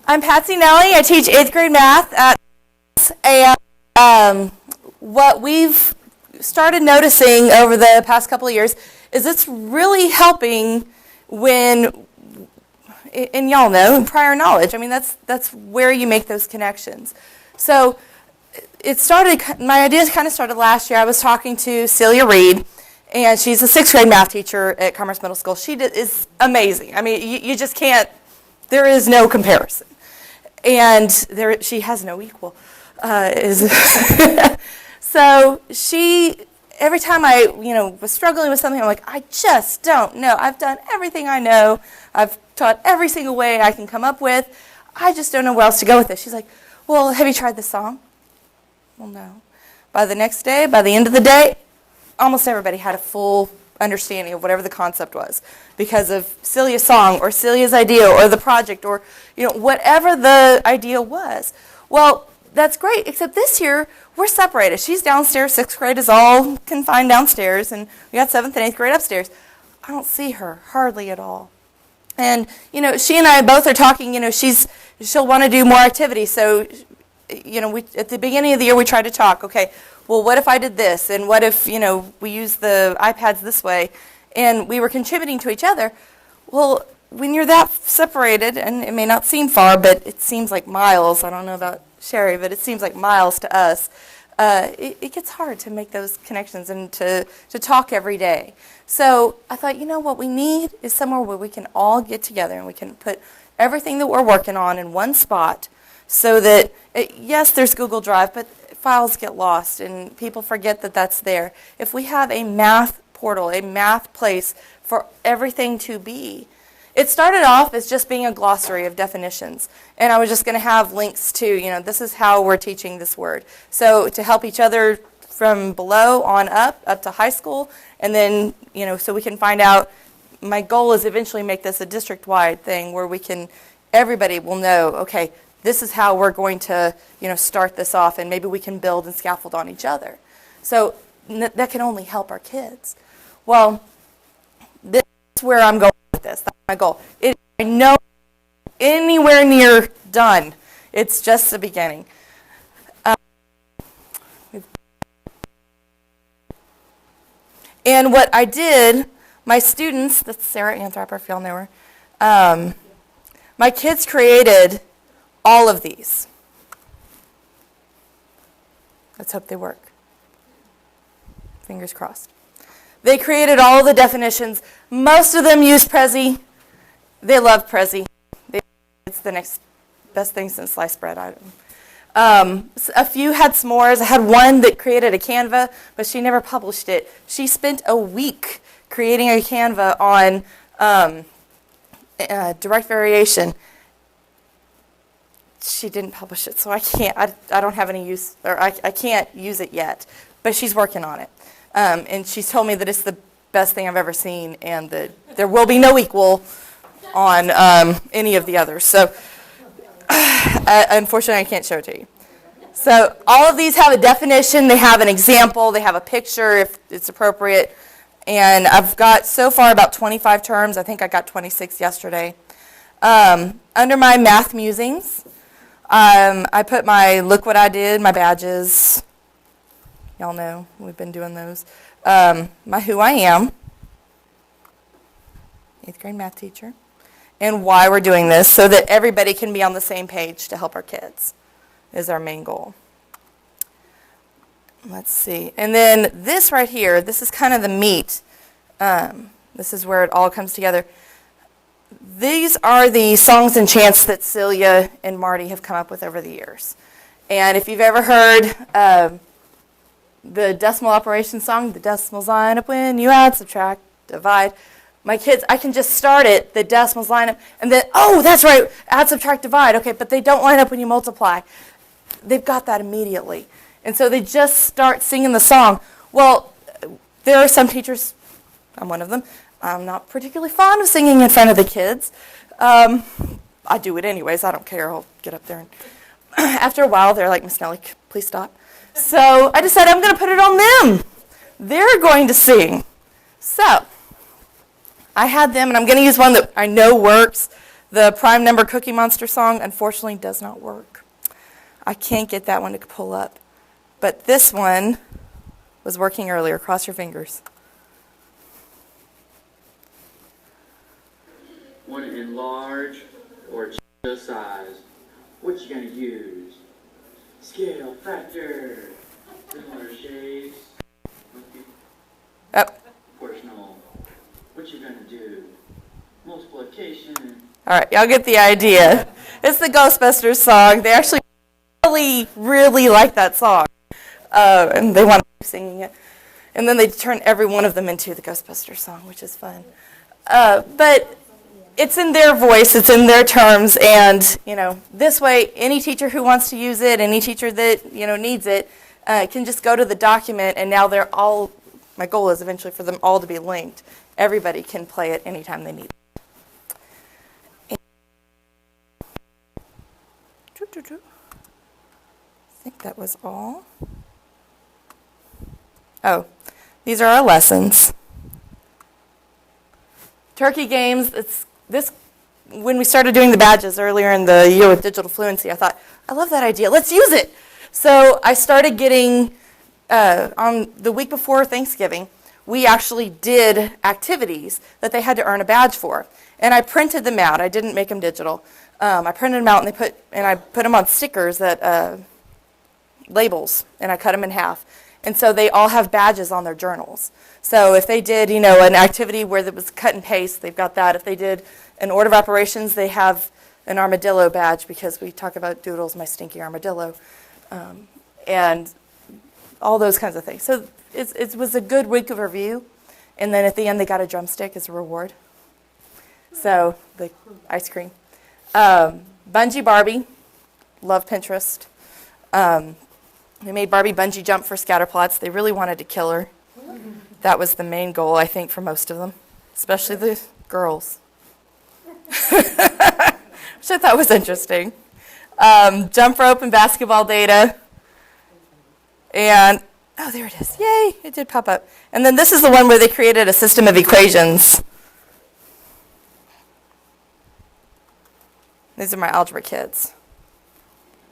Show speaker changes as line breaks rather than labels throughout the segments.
I'm Patsy Nelle. I teach 8th grade math at and what we've started noticing over the past couple of years is it's really helping when, and y'all know, in prior knowledge. I mean, that's where you make those connections. So it started, my ideas kind of started last year. I was talking to Celia Reed, and she's a 6th grade math teacher at Commerce Middle School. She is amazing. I mean, you just can't, there is no comparison. And she has no equal. So every time I, was struggling with something, I'm like, I just don't know. I've done everything I know. I've taught every single way I can come up with. I just don't know where else to go with this. She's like, well, have you tried this song? Well, no. By the next day, by the end of the day, almost everybody had a full understanding of whatever the concept was because of Celia's song or Celia's idea or the project or whatever the idea was. Well, that's great, except this year we're separated. She's downstairs, 6th grade is all confined downstairs, and we got 7th and 8th grade upstairs. I don't see her hardly at all. And she and I both are talking. She'll want to do more activities. So at the beginning of the year we tried to talk. Okay, well, what if I did this? And what if, we use the iPads this way? And we were contributing to each other. Well, when you're that separated, and it may not seem far, but it seems like miles. I don't know about Sherry, but it seems like miles to us. It gets hard to make those connections and to talk every day. So I thought, what we need is somewhere where we can all get together and we can put everything that we're working on in one spot so that, yes, there's Google Drive, but files get lost and people forget that that's there. If we have a math portal, a math place for everything to be. It started off as just being a glossary of definitions, and I was just going to have links to, this is how we're teaching this word. So to help each other from below on up to high school, and then, so we can find out, my goal is eventually make this a district-wide thing where everybody will know, okay, this is how we're going to, start this off, and maybe we can build and scaffold on each other. So that can only help our kids. Well, this is where I'm going with this. That's my goal. I know anywhere near done. It's just the beginning. And what I did, my students, that's Sarah Anthrop, if y'all know her, my kids created all of these. Let's hope they work. Fingers crossed. They created all the definitions. Most of them use Prezi. They love Prezi. It's the next best thing since sliced bread. A few had s'mores. I had one that created a Canva, but she never published it. She spent a week creating a Canva on direct variation. She didn't publish it, so I don't have any use, or I can't use it yet, but she's working on it. And she's told me that it's the best thing I've ever seen, and that there will be no equal on any of the others. So, unfortunately, I can't show it to you. So, all of these have a definition, they have an example, they have a picture if it's appropriate, and I've got so far about 25 terms. I think I got 26 yesterday. Under my math musings, I put my look what I did, my badges. Y'all know, we've been doing those. My who I am, 8th grade math teacher, and why we're doing this so that everybody can be on the same page to help our kids is our main goal. Let's see. And then this right here, this is kind of the meat. This is where it all comes together. These are the songs and chants that Celia and Marty have come up with over the years. And if you've ever heard the decimal operation song, the decimals line up when you add, subtract, divide. My kids, I can just start it, the decimals line up, and then, oh, that's right, add, subtract, divide. Okay, but they don't line up when you multiply. They've got that immediately. And so they just start singing the song. Well, there are some teachers, I'm one of them, I'm not particularly fond of singing in front of the kids. I do it anyways, I don't care, I'll get up there. And after a while, they're like, Miss Nelle, please stop. So I decided I'm going to put it on them. They're going to sing. So I had them, and I'm going to use one that I know works, The prime number Cookie Monster song, unfortunately, does not work. I can't get that one to pull up. But this one was working earlier. Cross your fingers.
Want to enlarge or change the size? What you gonna use? Scale factor. Similar shapes. Proportional. What you gonna do? Multiplication.
All right, y'all get the idea. It's the Ghostbusters song. They actually really, really like that song. And they want to keep singing it. And then they turn every one of them into the Ghostbusters song, which is fun. But it's in their voice, it's in their terms, and this way, any teacher who wants to use it, any teacher that needs it, can just go to the document, and now they're all. My goal is eventually for them all to be linked. Everybody can play it anytime they need it. I think that was all. Oh, these are our lessons. Turkey games, when we started doing the badges earlier in the year with digital fluency, I thought, I love that idea, let's use it. So I started getting, on the week before Thanksgiving, we actually did activities that they had to earn a badge for. And I printed them out. I didn't make them digital. I printed them out and I put them on stickers that labels, and I cut them in half. And so they all have badges on their journals. So if they did, an activity where it was cut and paste, they've got that. If they did an order of operations, they have an armadillo badge because we talk about Doodles, my stinky armadillo, and all those kinds of things. So it was a good week of review. And then at the end, they got a drumstick as a reward. So the ice cream. Bungee Barbie, love Pinterest. We made Barbie bungee jump for scatterplots. They really wanted to kill her. That was the main goal, I think, for most of them, especially the girls, which I thought was interesting. Jump rope and basketball data. And, oh, there it is. Yay, it did pop up. And then this is the one where they created a system of equations. These are my algebra kids.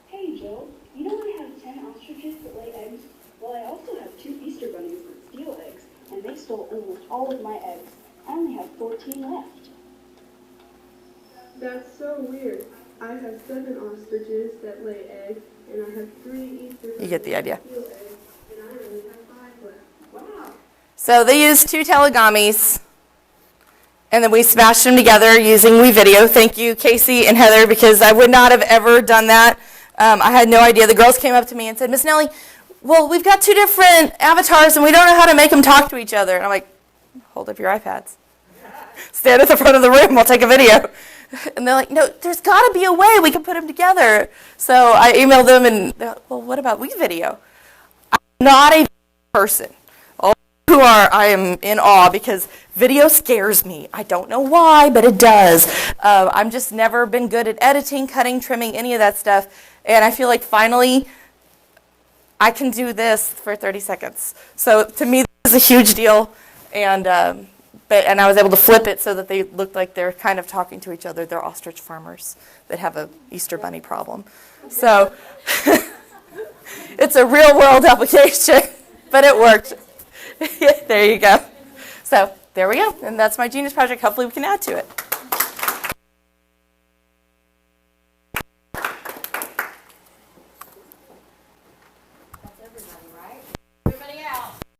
Hey, Jill. You know I have 10 ostriches that lay eggs? Well, I also have 2 Easter bunnies that steal eggs, and they stole almost all of my eggs. I only have 14 left.
That's so weird. I have 7 ostriches that lay eggs, and I have 3 Easter bunnies
You get the idea.
that steal eggs, and I only have 5 left. Wow.
So they used 2 telegamis, and then we smashed them together using WeVideo. Thank you, Casey and Heather, because I would not have ever done that. I had no idea. The girls came up to me and said, Miss Nelle, well, we've got 2 different avatars, and we don't know how to make them talk to each other. And I'm like, hold up your iPads. Stand at the front of the room. We'll take a video. And they're like, no, there's got to be a way we can put them together. So I emailed them, and they're like, well, what about WeVideo? I'm not a person. I am in awe because video scares me. I don't know why, but it does. I'm just never been good at editing, cutting, trimming, any of that stuff. And I feel like finally I can do this for 30 seconds. So to me, this is a huge deal. And I was able to flip it so that they look like they're kind of talking to each other. They're ostrich farmers that have a Easter bunny problem. So it's a real world application, but it worked. There you go. So there we go. And that's my Genius project. Hopefully we can add to it.